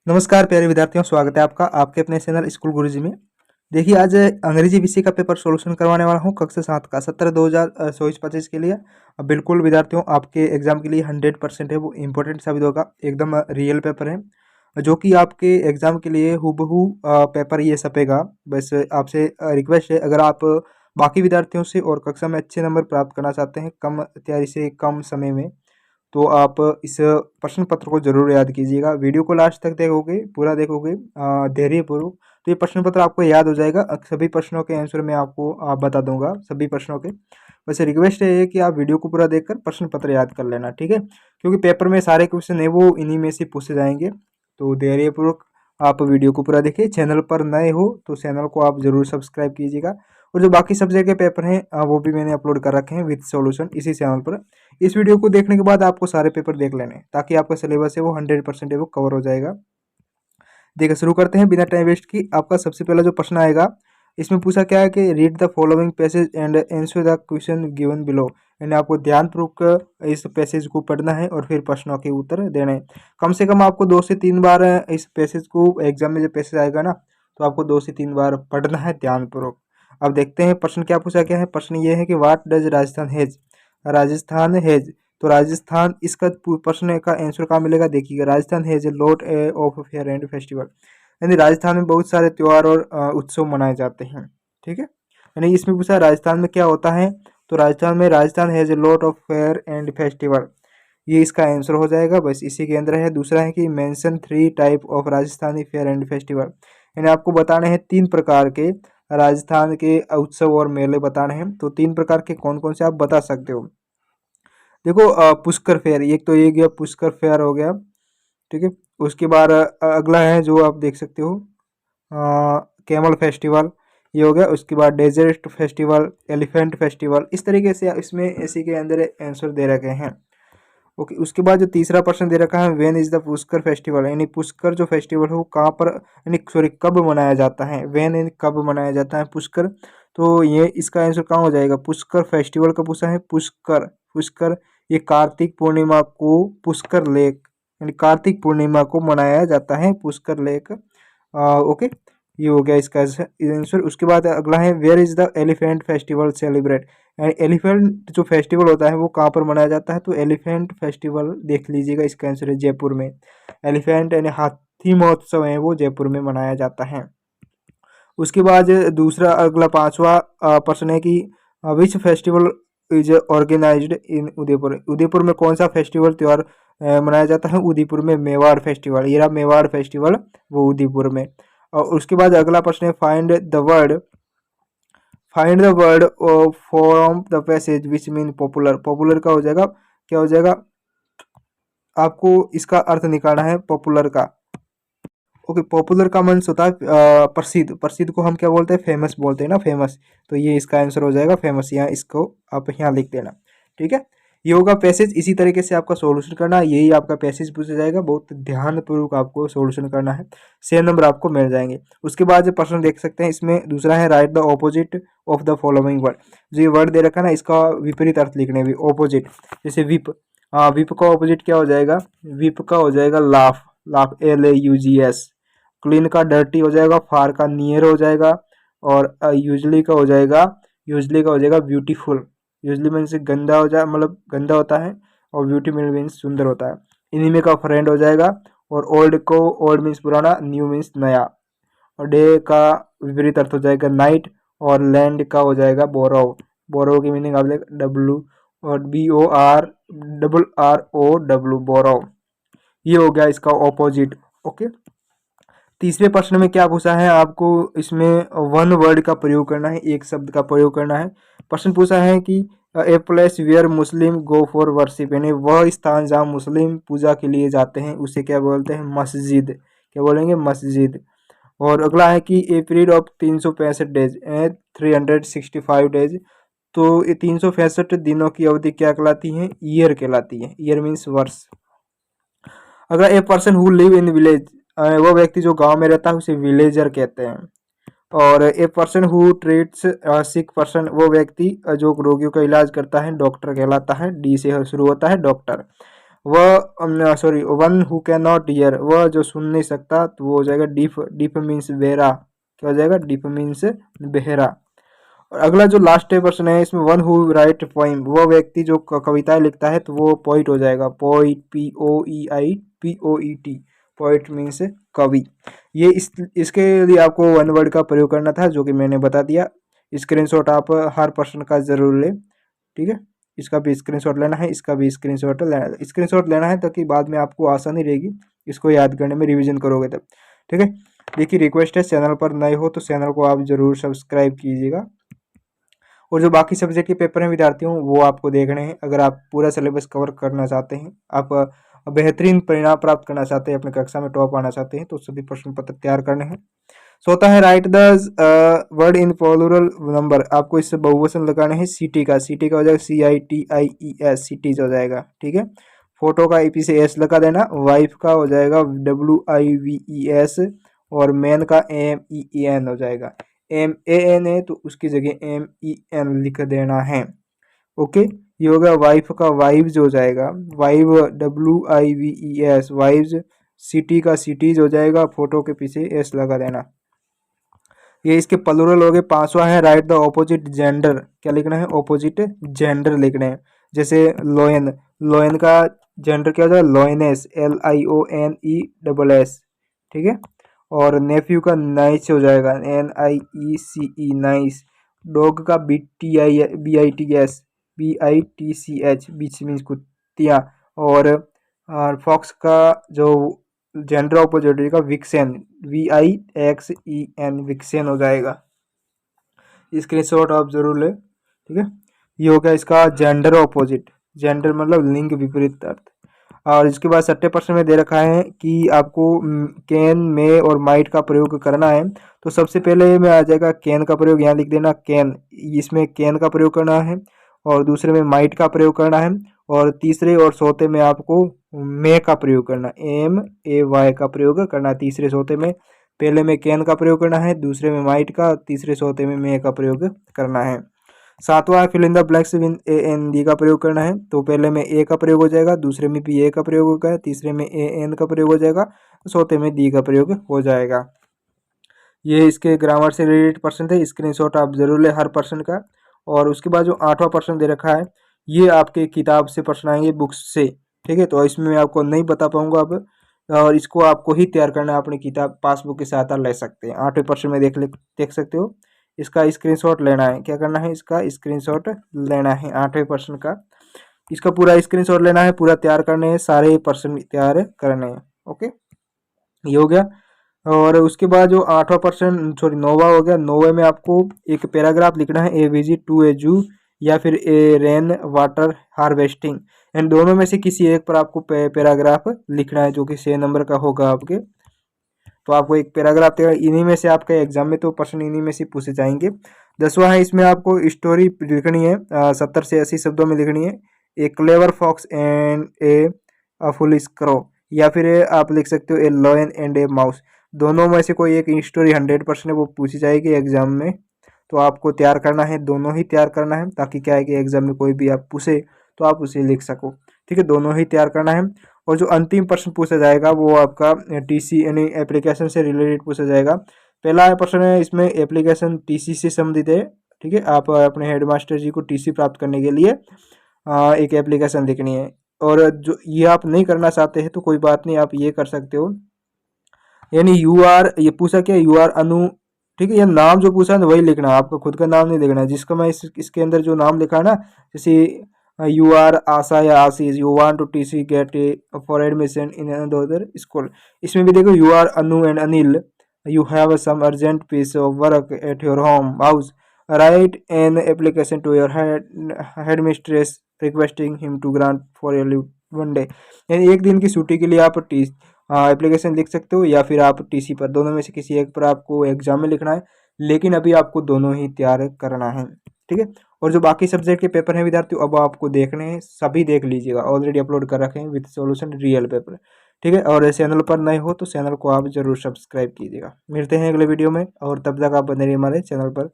नमस्कार प्यारे विद्यार्थियों, स्वागत है आपका आपके अपने चैनल स्कूल गुरुजी में। देखिए, आज अंग्रेजी विषय का पेपर सॉल्यूशन करवाने वाला हूं कक्षा 7 का 17/2024-25 के लिए। अब बिल्कुल विद्यार्थियों, आपके एग्जाम के लिए 100% है वो इम्पोर्टेंट साबित होगा। एकदम रियल पेपर है जो कि आपके एग्जाम के लिए हूबहू पेपर ये छपेगा। बस आपसे रिक्वेस्ट है, अगर आप बाकी विद्यार्थियों से और कक्षा में अच्छे नंबर प्राप्त करना चाहते हैं कम तैयारी से कम समय में, तो आप इस प्रश्न पत्र को जरूर याद कीजिएगा। वीडियो को लास्ट तक देखोगे, पूरा देखोगे धैर्यपूर्वक, तो ये प्रश्न पत्र आपको याद हो जाएगा। सभी प्रश्नों के आंसर मैं आपको बता दूंगा, सभी प्रश्नों के। वैसे रिक्वेस्ट है कि आप वीडियो को पूरा देखकर प्रश्न पत्र याद कर लेना, ठीक है, क्योंकि पेपर में सारे क्वेश्चन है वो इन्हीं में से पूछे जाएंगे। तो धैर्यपूर्वक आप वीडियो को पूरा देखिए। चैनल पर नए हो तो चैनल को आप जरूर सब्सक्राइब कीजिएगा। और जो बाकी सब्जेक्ट के पेपर हैं वो भी मैंने अपलोड कर रखे हैं विद सॉल्यूशन इसी चैनल पर। इस वीडियो को देखने के बाद आपको सारे पेपर देख लेने हैं ताकि आपका सिलेबस है वो 100% है वो कवर हो जाएगा। देखिए, शुरू करते हैं बिना टाइम वेस्ट की। आपका सबसे पहला जो प्रश्न आएगा, इसमें पूछा क्या है कि read the following passage and answer the question given below. यानी आपको ध्यानपूर्वक इस पैसेज को पढ़ना है और फिर प्रश्नों के उत्तर देने हैं। कम से कम आपको 2 से 3 बार इस पैसेज को, एग्जाम में जो पैसेज आएगा ना, तो आपको 2 से 3 बार पढ़ना है ध्यानपूर्वक। अब देखते हैं प्रश्न क्या पूछा गया है। प्रश्न ये है कि what does Rajasthan has. Rajasthan has, तो राजस्थान, इसका प्रश्न का आंसर कहाँ मिलेगा, देखिएगा। Rajasthan has a lot of fair and festival. यानी राजस्थान में बहुत सारे त्योहार और उत्सव मनाए जाते हैं, ठीक है। यानी इसमें पूछा राजस्थान में क्या होता है, तो राजस्थान में Rajasthan has a lot of fair and festival, ये इसका आंसर हो जाएगा। बस इसी के अंदर है। दूसरा है कि mention 3 type of Rajasthani fair and festival. यानी आपको बताने हैं 3 प्रकार के राजस्थान के उत्सव और मेले बताने हैं। तो 3 प्रकार के कौन कौन से आप बता सकते हो। देखो, पुष्कर फेयर, एक तो ये गया, पुष्कर फेयर हो गया, ठीक है। उसके बाद अगला है जो आप देख सकते हो, कैमल फेस्टिवल, ये हो गया। उसके बाद डेजर्ट फेस्टिवल, एलिफेंट फेस्टिवल, इस तरीके से इसमें इसी के अंदर आंसर दे रखे हैं। ओके, उसके बाद जो तीसरा प्रश्न दे रखा है, when is the Pushkar festival. यानी पुष्कर जो फेस्टिवल है वो कहाँ पर, यानी सॉरी कब मनाया जाता है। वेन यानी कब मनाया जाता है पुष्कर, तो ये इसका आंसर कहाँ हो जाएगा। पुष्कर फेस्टिवल का पूछा है। पुष्कर, पुष्कर ये कार्तिक पूर्णिमा को पुष्कर लेक, यानी कार्तिक पूर्णिमा को मनाया जाता है पुष्कर लेक। ओके, ये हो गया इसका आंसर। उसके बाद अगला है, where is the elephant festival celebrate. Elephant जो फेस्टिवल होता है वो कहाँ पर मनाया जाता है, तो एलिफेंट फेस्टिवल देख लीजिएगा, इसका आंसर है जयपुर में। एलिफेंट यानी हाथी महोत्सव है वो जयपुर में मनाया जाता है। उसके बाद दूसरा अगला पांचवा प्रश्न है कि विच फेस्टिवल इज ऑर्गेनाइज्ड इन उदयपुर। उदयपुर में कौन सा फेस्टिवल त्योहार मनाया जाता है। उदयपुर में मेवाड़ फेस्टिवल, ये रहा मेवाड़ फेस्टिवल वो उदयपुर में। और उसके बाद अगला प्रश्न है, find the word from the passage which mean popular. Popular का हो जाएगा, क्या हो जाएगा, आपको इसका अर्थ निकालना है पॉपुलर का। ओके, पॉपुलर का मीन्स होता है प्रसिद्ध। प्रसिद्ध को हम क्या बोलते हैं, फेमस बोलते हैं ना, फेमस। तो ये इसका आंसर हो जाएगा फेमस। यहाँ इसको आप यहाँ लिख देना, ठीक है। ये होगा पैसेज। इसी तरीके से आपका सॉल्यूशन करना है, यही आपका पैसेज पूछा जाएगा। बहुत ध्यानपूर्वक आपको सॉल्यूशन करना है, 6 नंबर आपको मिल जाएंगे। उसके बाद जो प्रश्न देख सकते हैं, इसमें दूसरा है, write the opposite of the following word. जो ये वर्ड दे रखा है ना, इसका विपरीत अर्थ लिखने भी, ऑपोजिट। जैसे विप, विप का ऑपोजिट क्या हो जाएगा, विप का हो जाएगा लाफ, लाफ LAUGS। क्लीन का डर्टी हो जाएगा, फार का नियर हो जाएगा, और यूजली का हो जाएगा ब्यूटीफुल। यूजली मीन्स गंदा हो जाए, मतलब गंदा होता है, और ब्यूटी मीन्स सुंदर होता है। इनिमी का फ्रेंड हो जाएगा, और ओल्ड मीन्स पुराना, न्यू मीन्स नया। और डे का विपरीत अर्थ हो जाएगा नाइट, और लैंड का हो जाएगा बोरो। बोरो की मीनिंग आप देख, डब्लू और BORROW, बोरो। ये हो गया इसका ऑपोजिट। ओके, तीसरे प्रश्न में क्या पूछा है आपको, इसमें वन वर्ड का प्रयोग करना है, एक शब्द का प्रयोग करना है। प्रश्न पूछा है कि a place where Muslim go for worship. यानी वह स्थान जहाँ मुस्लिम पूजा के लिए जाते हैं उसे क्या बोलते हैं, मस्जिद। क्या बोलेंगे, मस्जिद। और अगला है कि a period of 365 days, 365 days. तो ये 365 दिनों की अवधि क्या कहलाती है, ईयर कहलाती है। ईयर मीन्स वर्ष। अगर a person who live in village, वो व्यक्ति जो गांव में रहता है उसे विलेजर कहते हैं। और a person who treats sick person, वो व्यक्ति जो रोगियों का इलाज करता है, डॉक्टर कहलाता है। डी से शुरू होता है, डॉक्टर। वह sorry, one who can not here, वह जो सुन नहीं सकता, तो वो हो जाएगा डीफ। डीफ मीन्स बहरा, क्या हो जाएगा, डीफ मीन्स बहरा। और अगला जो लास्ट पर्सन है इसमें, वन हु राइट पोइम, वो व्यक्ति जो कविताएं लिखता है, तो वो पोइट हो जाएगा, पोइट, POEIT, पोइट मीन्स कवि। ये इसके लिए आपको वन वर्ड का प्रयोग करना था, जो कि मैंने बता दिया। स्क्रीनशॉट आप हर पर्सन का जरूर ले, ठीक है। इसका भी स्क्रीनशॉट लेना है, इसका भी स्क्रीनशॉट लेना है, ताकि बाद में आपको आसानी रहेगी इसको याद करने में, रिवीजन करोगे तब, ठीक है। देखिए, रिक्वेस्ट है, चैनल पर नए हो तो चैनल को आप जरूर सब्सक्राइब कीजिएगा। और जो बाकी सब्जेक्ट के पेपर हैं विद्यार्थियों, वो आपको देखने हैं। अगर आप पूरा सिलेबस कवर करना चाहते हैं, आप बेहतरीन परिणाम प्राप्त करना चाहते हैं, अपने कक्षा में टॉप आना चाहते हैं, तो सभी प्रश्न पत्र तैयार करने हैं। सोता है, write the word in plural number, आपको इससे बहुवचन लगाने हैं। सिटी का हो जाएगा CITIES, सिटीज हो जाएगा, ठीक है। फोटो का पीछे एस लगा देना। वाइफ का हो जाएगा WIVES, और मैन का MEN हो जाएगा। MAN है तो उसकी जगह MEN लिख देना है, ओके। ये हो गया वाइफ का, वाइव्स हो जाएगा, वाइव WIVES, वाइव्स। सिटी का सिटीज हो जाएगा, फोटो के पीछे एस लगा देना। ये इसके प्लूरल हो गए। पांचवा है, राइट द ऑपोजिट जेंडर, क्या लिखना है, ऑपोजिट जेंडर लिखना है। जैसे लोयन, लोयन का जेंडर क्या हो जाएगा, लोयनेस, LIONESS, ठीक है। और नेफ्यू का नाइस हो जाएगा, NIECE, नाइस। डॉग का BITCH, बीच मीन्स कुत्तियाँ। और फॉक्स का जो जेंडर ऑपोजिट का, विक्सेन, VIXEN, विक्सेन हो जाएगा। स्क्रीनशॉट आप जरूर ले, ठीक है। ये हो गया इसका जेंडर ऑपोजिट, जेंडर मतलब लिंग विपरीत अर्थ। और इसके बाद 60% में दे रखा है कि आपको कैन, में और माइट का प्रयोग करना है। तो सबसे पहले में आ जाएगा कैन का प्रयोग, यहाँ लिख देना कैन, इसमें कैन का प्रयोग करना है। और दूसरे में माइट का प्रयोग करना है। और तीसरे और चौथे में आपको मे का प्रयोग करना, MAY का प्रयोग करना। तीसरे चौथे में पहले में कैन का प्रयोग करना है, दूसरे में माइट का, तीसरे चौथे में मे का प्रयोग करना है। सातवां, fill in the blanks with AND का प्रयोग करना है। तो पहले में ए का प्रयोग हो जाएगा, दूसरे में भी ए का प्रयोग होगा, तीसरे में AN का प्रयोग हो जाएगा, चौथे में दी का प्रयोग हो जाएगा। ये इसके ग्रामर से रिलेटेड पर्सन थे। स्क्रीनशॉट आप जरूर ले हर पर्सन का। और उसके बाद जो 8वां पर्सन दे रखा है, ये आपके किताब से प्रश्न आएंगे, बुक्स से, ठीक है। तो इसमें मैं आपको नहीं बता पाऊंगा अब, और इसको आपको ही तैयार करना है, अपनी किताब पासबुक के साथ ले सकते हैं। 8वें पर्सन में देख सकते हो। इसका स्क्रीनशॉट लेना है, क्या करना है, इसका स्क्रीनशॉट लेना है 8वें पर्सन का। इसका पूरा स्क्रीनशॉट लेना है, पूरा तैयार करने हैं, सारे पर्सन तैयार करने हैं, ओके। ये हो गया। और उसके बाद जो 8वां पर्सन, सॉरी 9वां हो गया। 9वें में आपको एक पैराग्राफ लिखना है, ए विजिट टू ए जू या फिर ए रेन वाटर हार्वेस्टिंग, एंड दोनों में से किसी एक पर आपको पैराग्राफ लिखना है, जो कि 6 नंबर का होगा आपके। तो आपको एक पैराग्राफ देगा, इन्हीं में से आपके एग्जाम में तो प्रश्न इन्हीं में से पूछे जाएंगे। 10वां है, इसमें आपको स्टोरी लिखनी है, 70 से 80 शब्दों में लिखनी है। A clever fox and a foolish crow, या फिर आप लिख सकते हो a lion and a mouse. दोनों में से कोई एक स्टोरी 100% वो पूछी जाएगी एग्जाम में। तो आपको तैयार करना है, दोनों ही तैयार करना है, ताकि क्या है कि एग्जाम में कोई भी आप पूछे तो आप उसे लिख सको, ठीक है। दोनों ही तैयार करना है। और जो अंतिम प्रश्न पूछा जाएगा वो आपका TC यानी एप्लीकेशन से रिलेटेड पूछा जाएगा। पहला प्रश्न है, इसमें एप्लीकेशन TC से संबंधित है, ठीक है। आप अपने हेडमास्टर जी को TC प्राप्त करने के लिए एक एप्लीकेशन लिखनी है। और जो ये आप नहीं करना चाहते हैं तो कोई बात नहीं, आप ये कर सकते हो, यानी ये पूछा क्या, UR अनु, ठीक है। ये नाम जो पूछा है वही लिखना है, आपका खुद का नाम नहीं लिखना है। जिसका मैं इसके अंदर जो नाम लिखा है ना, जैसे UR आशा या Ashish, you want to TC get for admission in other school, इसमें भी देखो UR Anu and Anil, you have some urgent piece of work at your home house, write an application to your head mistress requesting him to grant for your leave 1 day, यानी एक दिन की छुट्टी के लिए आप एप्लीकेशन लिख सकते हो, या फिर आप TC पर, दोनों में से किसी एक पर आपको एग्जाम में लिखना है। लेकिन अभी आपको दोनों ही तैयार करना है, ठीक है। और जो बाकी सब्जेक्ट के पेपर हैं विद्यार्थियों, अब आपको देखने हैं, सभी देख लीजिएगा, ऑलरेडी अपलोड कर रखे हैं विद सॉल्यूशन रियल पेपर, ठीक है। और चैनल पर नए हो तो चैनल को आप जरूर सब्सक्राइब कीजिएगा। मिलते हैं अगले वीडियो में, और तब तक आप बने रहिए हमारे चैनल पर।